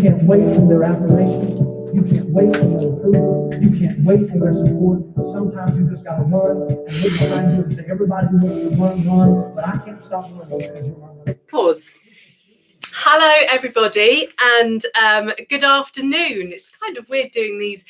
can't wait for their affirmation. You can't wait for their approval. You can't wait for their support. Sometimes you just gotta run, and maybe try and do it to everybody who wants to run, but I can't stop running because you're running. Pause. Hello everybody, and good afternoon. It's kind of weird doing these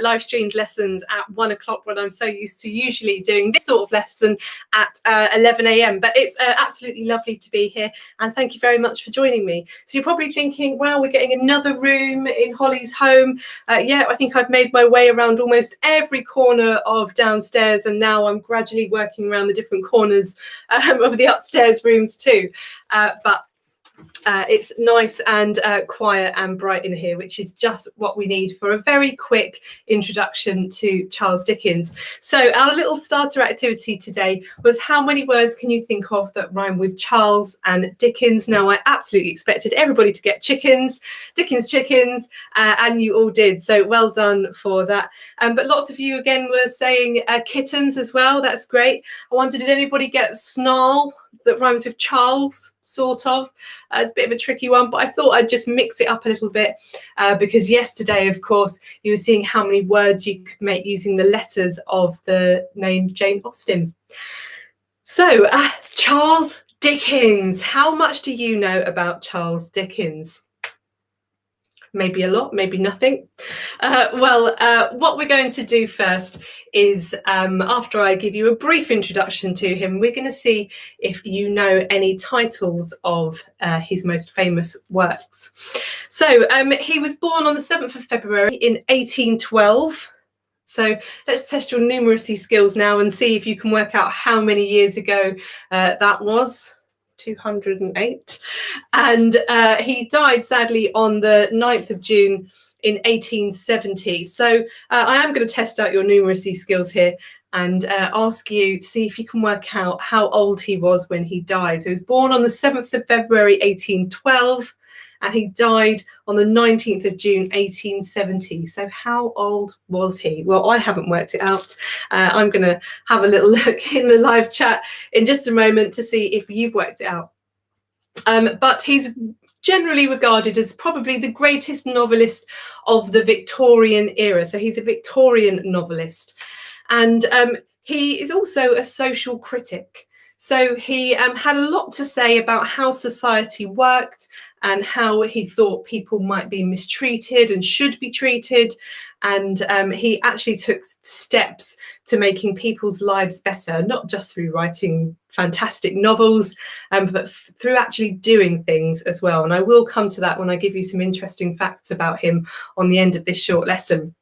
live streamed lessons at 1 o'clock when I'm so used to usually doing this sort of lesson at 11 a.m. But it's absolutely lovely to be here, and thank you very much for joining me. So you're probably thinking, wow, we're getting another room in Holly's home. Yeah, I think I've made my way around almost every corner of downstairs, and now I'm gradually working around the different corners of the upstairs rooms too. But it's nice and quiet and bright in here, which is just what we need for a very quick introduction to Charles Dickens. So our little starter activity today was, how many words can you think of that rhyme with Charles and Dickens? Now, I absolutely expected everybody to get chickens, Dickens chickens, and you all did. So well done for that. But lots of you again were saying kittens as well. That's great. I wonder, did anybody get snarl that rhymes with Charles? Sort of. It's a bit of a tricky one, but I thought I'd just mix it up a little bit because yesterday, of course, you were seeing how many words you could make using the letters of the name Jane Austen. So, Charles Dickens. How much do you know about Charles Dickens? Maybe a lot, maybe nothing. What we're going to do first is, after I give you a brief introduction to him, we're going to see if you know any titles of his most famous works. So he was born on the 7th of February in 1812. So let's test your numeracy skills now and see if you can work out how many years ago that was. 208, and he died sadly on the 9th of June in 1870. So I am going to test out your numeracy skills here and ask you to see if you can work out how old he was when he died. So he was born on the 7th of February 1812 and he died on the 19th of June 1870. So how old was he? Well, I haven't worked it out. I'm going to have a little look in the live chat in just a moment to see if you've worked it out. But he's generally regarded as probably the greatest novelist of the Victorian era. So he's a Victorian novelist. And he is also a social critic. So he had a lot to say about how society worked and how he thought people might be mistreated and should be treated. And he actually took steps to making people's lives better, not just through writing fantastic novels, but through actually doing things as well. And I will come to that when I give you some interesting facts about him on the end of this short lesson.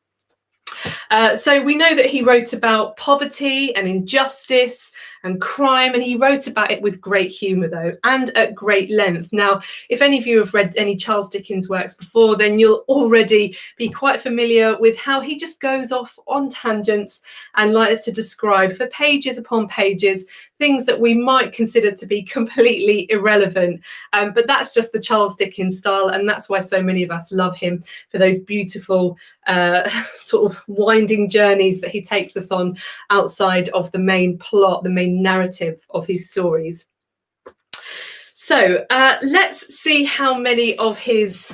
So we know that he wrote about poverty and injustice and crime, and he wrote about it with great humour, though, and at great length. Now, if any of you have read any Charles Dickens works before, then you'll already be quite familiar with how he just goes off on tangents and likes to describe for pages upon pages things that we might consider to be completely irrelevant. But that's just the Charles Dickens style, and that's why so many of us love him, for those beautiful sort of winding journeys that he takes us on outside of the main plot, the main narrative of his stories. So let's see how many of his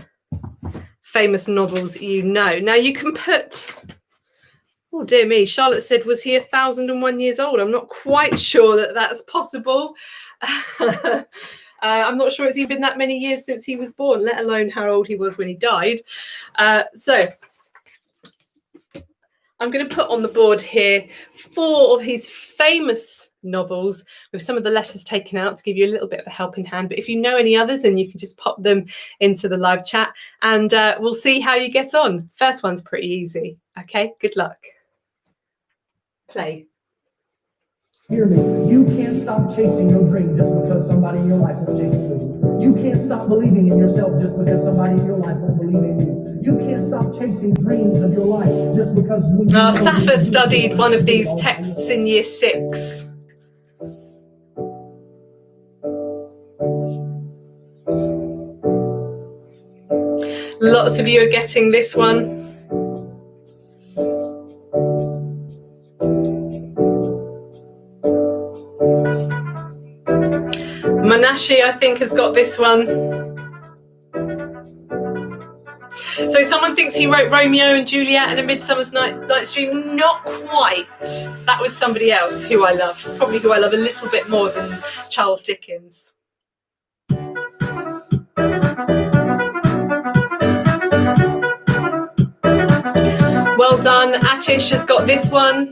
famous novels you know. Now you can put, oh dear me, Charlotte said, was he 1,001 years old? I'm not quite sure that that's possible. I'm not sure it's even been that many years since he was born, let alone how old he was when he died. So I'm going to put on the board here 4 of his famous novels with some of the letters taken out to give you a little bit of a helping hand. But if you know any others, then you can just pop them into the live chat and we'll see how you get on. First one's pretty easy. Okay, good luck. Play. Hear me. You can't stop chasing your dream just because somebody in your life won't chase it with you. You can't stop believing in yourself just because somebody in your life won't believe in you. You can't stop chasing dreams of your life just because... Safa studied one of these texts in year 6. Lots of you are getting this one. Manashi, I think, has got this one. So someone thinks he wrote Romeo and Juliet and A Midsummer's Night's Dream. Not quite. That was somebody else who I love. Probably who I love a little bit more than Charles Dickens. Well done. Atish has got this one.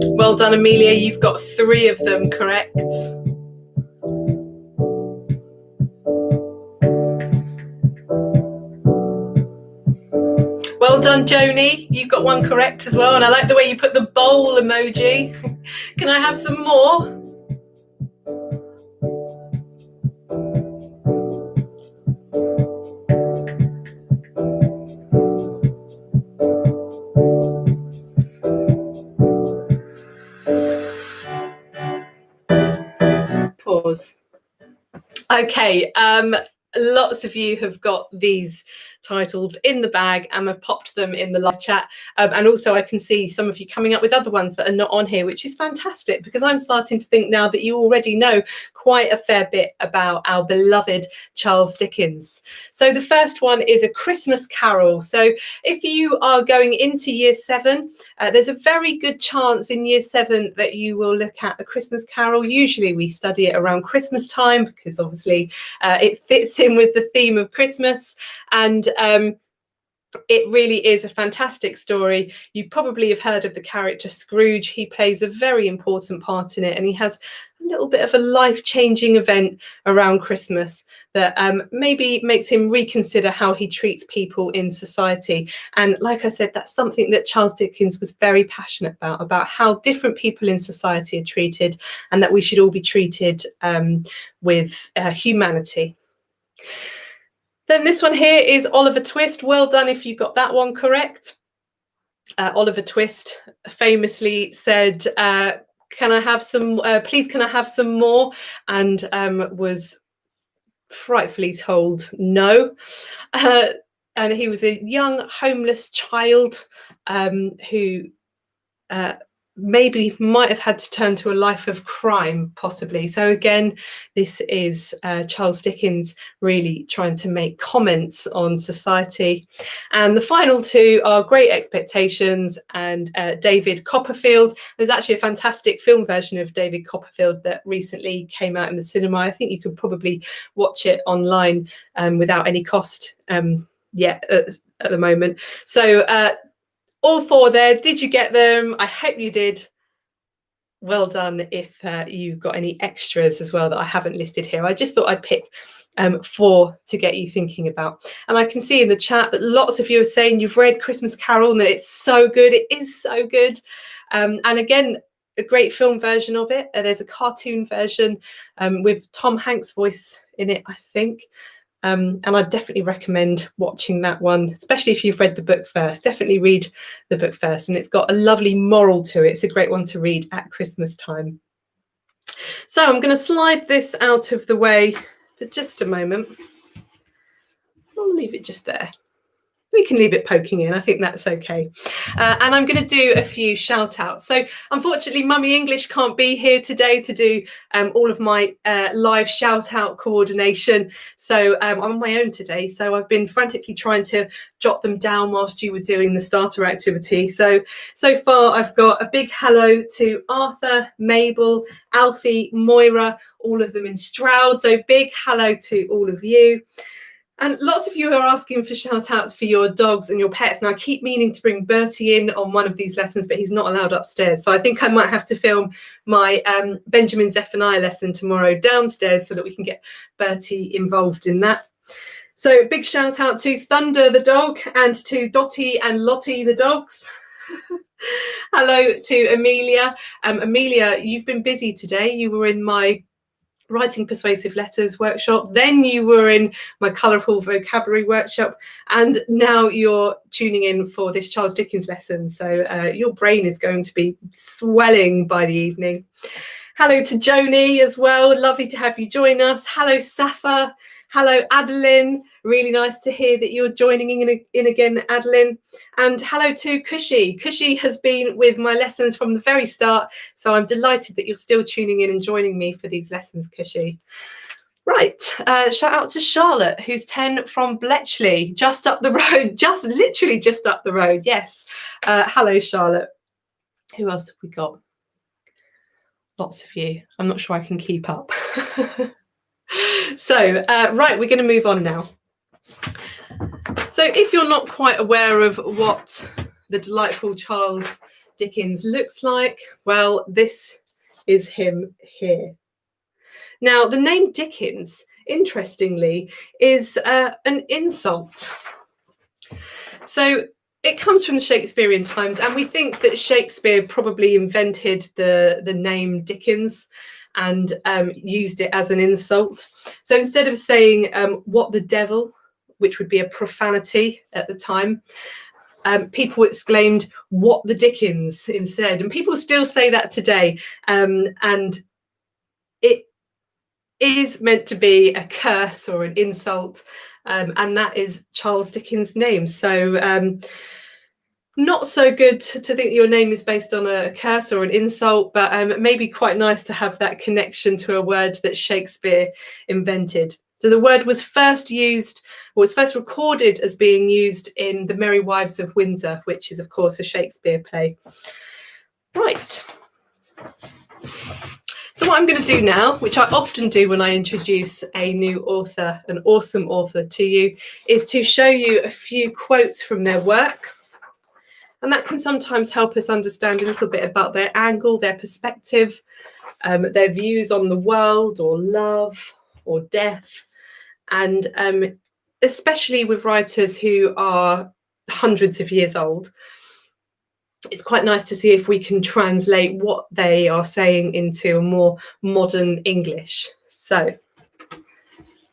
Well done, Amelia. You've got 3 of them correct. Well done, Joni. You got 1 correct as well. And I like the way you put the bowl emoji. Can I have some more? Pause. Okay, lots of you have got these titles in the bag and have popped them in the live chat, and also I can see some of you coming up with other ones that are not on here, which is fantastic because I'm starting to think now that you already know quite a fair bit about our beloved Charles Dickens. So the first one is A Christmas Carol. So if you are going into year 7, there's a very good chance in year 7 that you will look at A Christmas Carol. Usually we study it around Christmas time because obviously it fits in with the theme of Christmas, and it really is a fantastic story. You probably have heard of the character Scrooge. He plays a very important part in it, and he has a little bit of a life-changing event around Christmas that maybe makes him reconsider how he treats people in society. And like I said, that's something that Charles Dickens was very passionate about how different people in society are treated, and that we should all be treated with humanity. Then this one here is Oliver Twist. Well done if you got that one correct. Oliver Twist famously said, "Can I have some? Please, can I have some more?" And was frightfully told no. And he was a young homeless child who maybe might have had to turn to a life of crime, possibly. So again, this is Charles Dickens really trying to make comments on society. And the final two are Great Expectations and David Copperfield. There's actually a fantastic film version of David Copperfield that recently came out in the cinema. I think you could probably watch it online without any cost yet at the moment. So all four there. Did you get them? I hope you did. Well done if you got any extras as well that I haven't listed here. I just thought I'd pick four to get you thinking about. And I can see in the chat that lots of you are saying you've read Christmas Carol and that it's so good. It is so good. And again, a great film version of it. There's a cartoon version with Tom Hanks' voice in it, I think. And I definitely recommend watching that one, especially if you've read the book first. Definitely read the book first, and it's got a lovely moral to it. It's a great one to read at Christmas time. So I'm going to slide this out of the way for just a moment. I'll leave it just there. We can leave it poking in. I think that's okay. And I'm going to do a few shout outs. So unfortunately, Mummy English can't be here today to do all of my live shout out coordination. So I'm on my own today. So I've been frantically trying to jot them down whilst you were doing the starter activity. So far I've got a big hello to Arthur, Mabel, Alfie, Moira, all of them in Stroud. So big hello to all of you. And lots of you are asking for shout outs for your dogs and your pets. Now, I keep meaning to bring Bertie in on one of these lessons, but he's not allowed upstairs. So I think I might have to film my Benjamin Zephaniah lesson tomorrow downstairs so that we can get Bertie involved in that. So big shout out to Thunder the dog and to Dottie and Lottie the dogs. Hello to Amelia. Amelia, you've been busy today. You were in my writing persuasive letters workshop, then you were in my colourful vocabulary workshop, and now you're tuning in for this Charles Dickens lesson. So your brain is going to be swelling by the evening. Hello to Joni as well, lovely to have you join us. Hello Safa, hello Adeline, really nice to hear that you're joining in again, Adeline. And hello to Cushy. Cushy has been with my lessons from the very start, so I'm delighted that you're still tuning in and joining me for these lessons, Cushy. Right, shout out to Charlotte, who's 10 from Bletchley, just up the road, literally just up the road, yes. Hello, Charlotte. Who else have we got? Lots of you. I'm not sure I can keep up. So, right, we're going to move on now. So if you're not quite aware of what the delightful Charles Dickens looks like, well, this is him here. Now, the name Dickens, interestingly, is an insult. So it comes from the Shakespearean times, and we think that Shakespeare probably invented the name Dickens and used it as an insult. So instead of saying what the devil, which would be a profanity at the time, people exclaimed what the Dickens instead. And people still say that today. And it is meant to be a curse or an insult. And that is Charles Dickens' name. So not so good to think that your name is based on a curse or an insult, but maybe quite nice to have that connection to a word that Shakespeare invented. So the word was first used, or was first recorded as being used in The Merry Wives of Windsor, which is, of course, a Shakespeare play. Right. So what I'm going to do now, which I often do when I introduce a new author, an awesome author to you, is to show you a few quotes from their work. And that can sometimes help us understand a little bit about their angle, their perspective, their views on the world or love or death. And especially with writers who are hundreds of years old, it's quite nice to see if we can translate what they are saying into a more modern English. So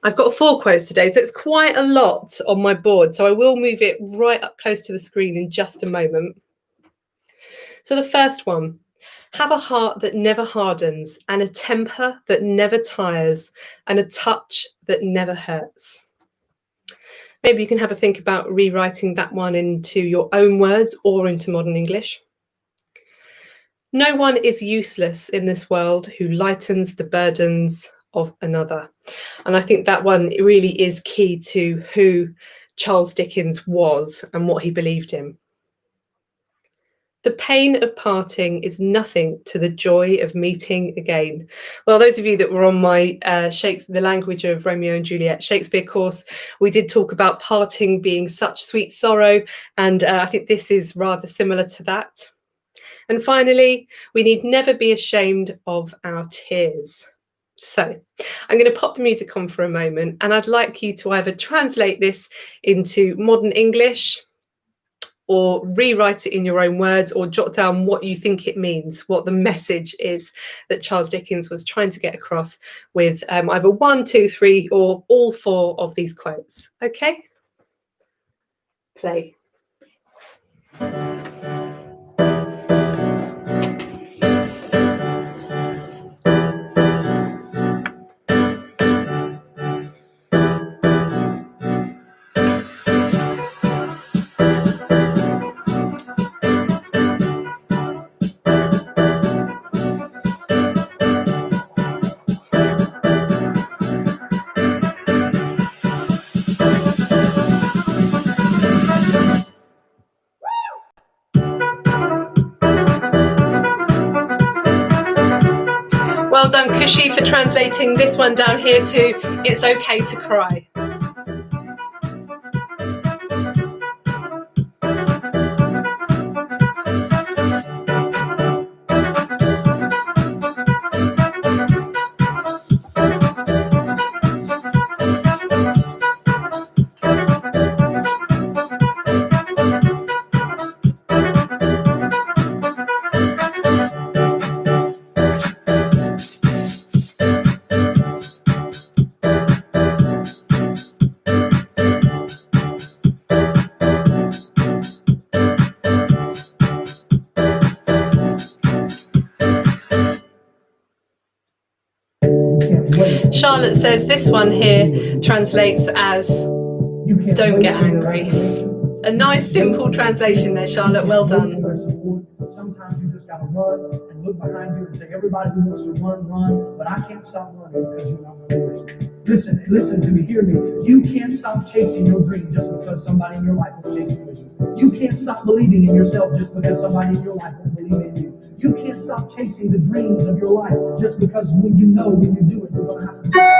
I've got 4 quotes today, so it's quite a lot on my board. So I will move it right up close to the screen in just a moment. So the first one, have a heart that never hardens, and a temper that never tires, and a touch that never hurts. Maybe you can have a think about rewriting that one into your own words or into modern English. No one is useless in this world who lightens the burdens of another. And I think that one really is key to who Charles Dickens was and what he believed in. The pain of parting is nothing to the joy of meeting again. Well, those of you that were on my the language of Romeo and Juliet Shakespeare course, we did talk about parting being such sweet sorrow, and I think this is rather similar to that. And finally, we need never be ashamed of our tears. So I'm going to pop the music on for a moment, and I'd like you to either translate this into modern English or rewrite it in your own words, or jot down what you think it means, what the message is that Charles Dickens was trying to get across with either 1, 2, 3, or all 4 of these quotes. Okay? Play. Well done, Cushy, for translating this one down here to It's Okay to Cry. Charlotte says this one here translates as don't get angry. A nice simple translation there, Charlotte. Well done. Sometimes you just gotta run and look behind you and say, everybody who wants to run, but I can't stop running because you're not running. Listen to me, hear me. You can't stop chasing your dream just because somebody in your life is chasing with you. You can't stop believing in yourself just because somebody in your life will believe in you. You can't stop chasing the dreams of your life just because when you know when you do it, you're gonna have to do it.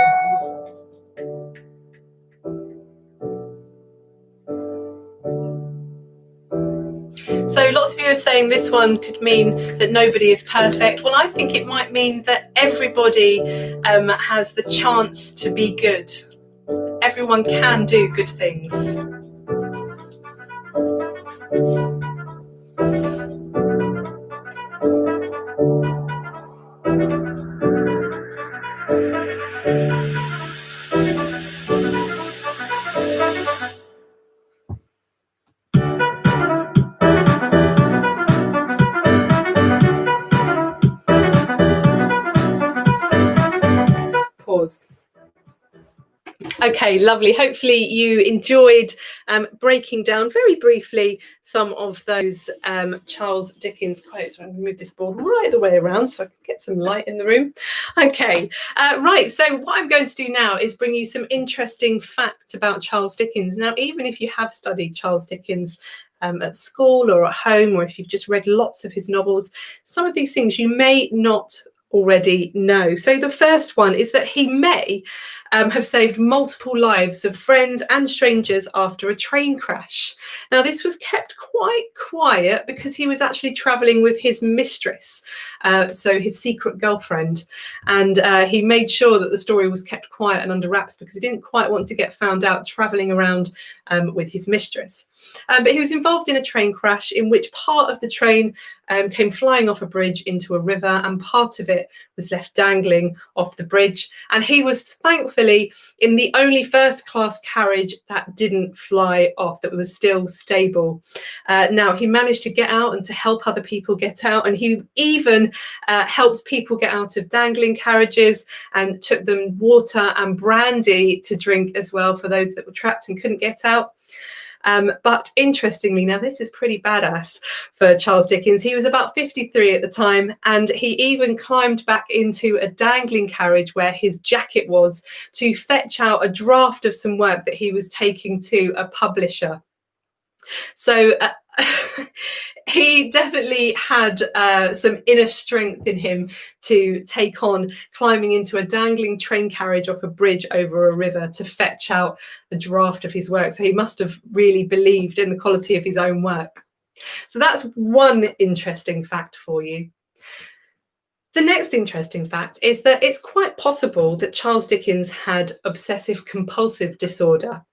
So lots of you are saying this one could mean that nobody is perfect. Well, I think it might mean that everybody has the chance to be good. Everyone can do good things. Pause. Okay, lovely. Hopefully you enjoyed breaking down very briefly some of those Charles Dickens quotes. I'm going to move this board right the way around so I can get some light in the room. Okay, right. So what I'm going to do now is bring you some interesting facts about Charles Dickens. Now, even if you have studied Charles Dickens at school or at home, or if you've just read lots of his novels, some of these things you may not already know. So the first one is that he may have saved multiple lives of friends and strangers after a train crash. Now, this was kept quite quiet because he was actually travelling with his mistress, so his secret girlfriend, and he made sure that the story was kept quiet and under wraps because he didn't quite want to get found out travelling around with his mistress. But he was involved in a train crash in which part of the train came flying off a bridge into a river and part of it was left dangling off the bridge, and he was thankfully successfully in the only first-class carriage that didn't fly off, that was still stable. Now, he managed to get out and to help other people get out, and he even helped people get out of dangling carriages and took them water and brandy to drink as well for those that were trapped and couldn't get out. But interestingly, now this is pretty badass for Charles Dickens. He was about 53 at the time, and he even climbed back into a dangling carriage where his jacket was to fetch out a draft of some work that he was taking to a publisher. So he definitely had some inner strength in him to take on climbing into a dangling train carriage off a bridge over a river to fetch out a draft of his work. So he must have really believed in the quality of his own work. So that's one interesting fact for you. The next interesting fact is that it's quite possible that Charles Dickens had obsessive compulsive disorder.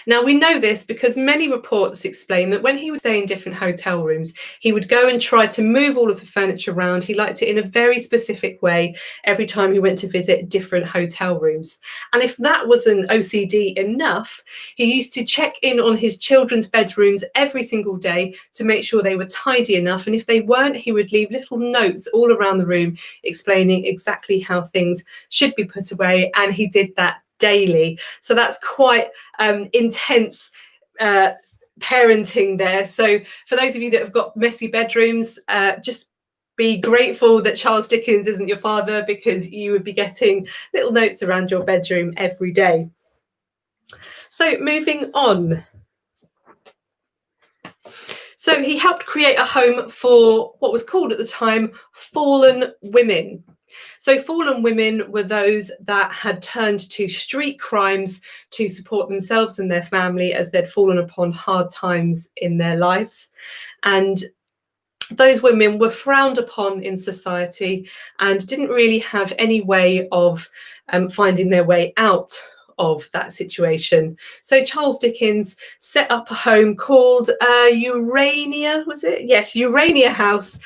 Now, we know this because many reports explain that when he would stay in different hotel rooms, he would go and try to move all of the furniture around. He liked it in a very specific way every time he went to visit different hotel rooms. And if that wasn't OCD enough, he used to check in on his children's bedrooms every single day to make sure they were tidy enough. And if they weren't, he would leave little notes all around the room explaining exactly how things should be put away. And he did that daily. So that's quite intense parenting there. So for those of you that have got messy bedrooms, just be grateful that Charles Dickens isn't your father, because you would be getting little notes around your bedroom every day. So moving on. So he helped create a home for what was called at the time fallen women. So fallen women were those that had turned to street crimes to support themselves and their family as they'd fallen upon hard times in their lives. And those women were frowned upon in society and didn't really have any way of finding their way out of that situation. So Charles Dickens set up a home called Urania, was it? Yes, Urania House,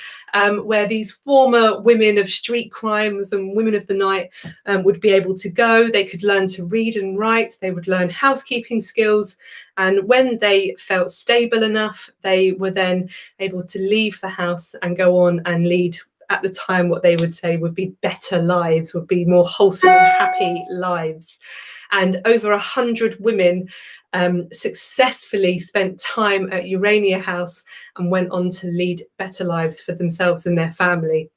where these former women of street crimes and women of the night would be able to go. They could learn to read and write. They would learn housekeeping skills. And when they felt stable enough, they were then able to leave the house and go on and lead, at the time, what they would say would be better lives, would be more wholesome and happy lives. And over 100 women successfully spent time at Urania House and went on to lead better lives for themselves and their family.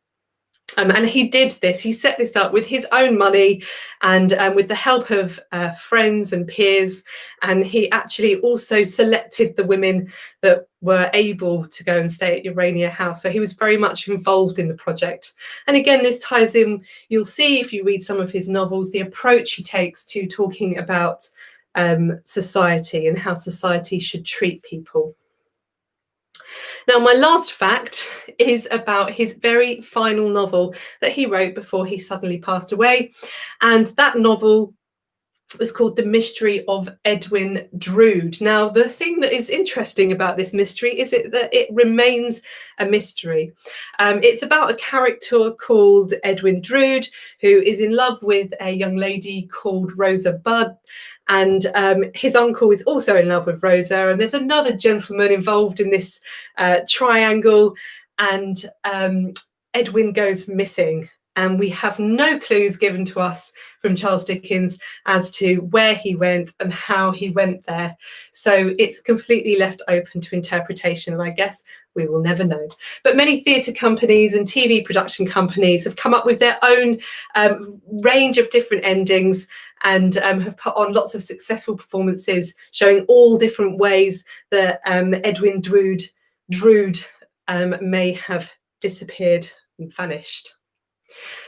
And he did this, he set this up with his own money and with the help of friends and peers. And he actually also selected the women that were able to go and stay at Urania House. So he was very much involved in the project. And again, this ties in, you'll see if you read some of his novels, the approach he takes to talking about society and how society should treat people. Now, my last fact is about his very final novel that he wrote before he suddenly passed away. And that novel was called The Mystery of Edwin Drude. Now, the thing that is interesting about this mystery is that it remains a mystery. It's about a character called Edwin Drude, who is in love with a young lady called Rosa Budd. And his uncle is also in love with Rosa. And there's another gentleman involved in this triangle. And Edwin goes missing. And we have no clues given to us from Charles Dickens as to where he went and how he went there. So it's completely left open to interpretation, and I guess we will never know. But many theatre companies and TV production companies have come up with their own range of different endings and have put on lots of successful performances showing all different ways that Edwin Drude may have disappeared and vanished.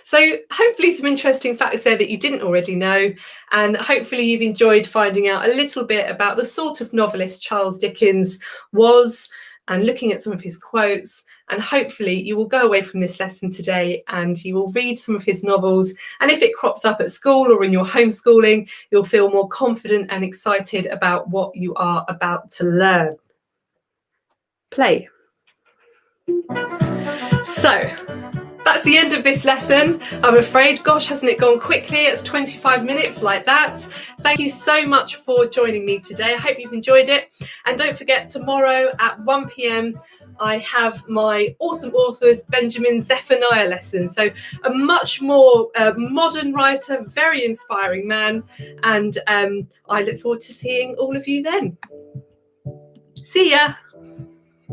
So hopefully some interesting facts there that you didn't already know, and hopefully you've enjoyed finding out a little bit about the sort of novelist Charles Dickens was and looking at some of his quotes. And hopefully you will go away from this lesson today and you will read some of his novels, and if it crops up at school or in your homeschooling, you'll feel more confident and excited about what you are about to learn. Play. So that's the end of this lesson, I'm afraid. Gosh, hasn't it gone quickly? It's 25 minutes like that. Thank you so much for joining me today. I hope you've enjoyed it. And don't forget, tomorrow at 1 p.m, I have my awesome authors Benjamin Zephaniah lesson. So a much more modern writer, very inspiring man. And I look forward to seeing all of you then. See ya.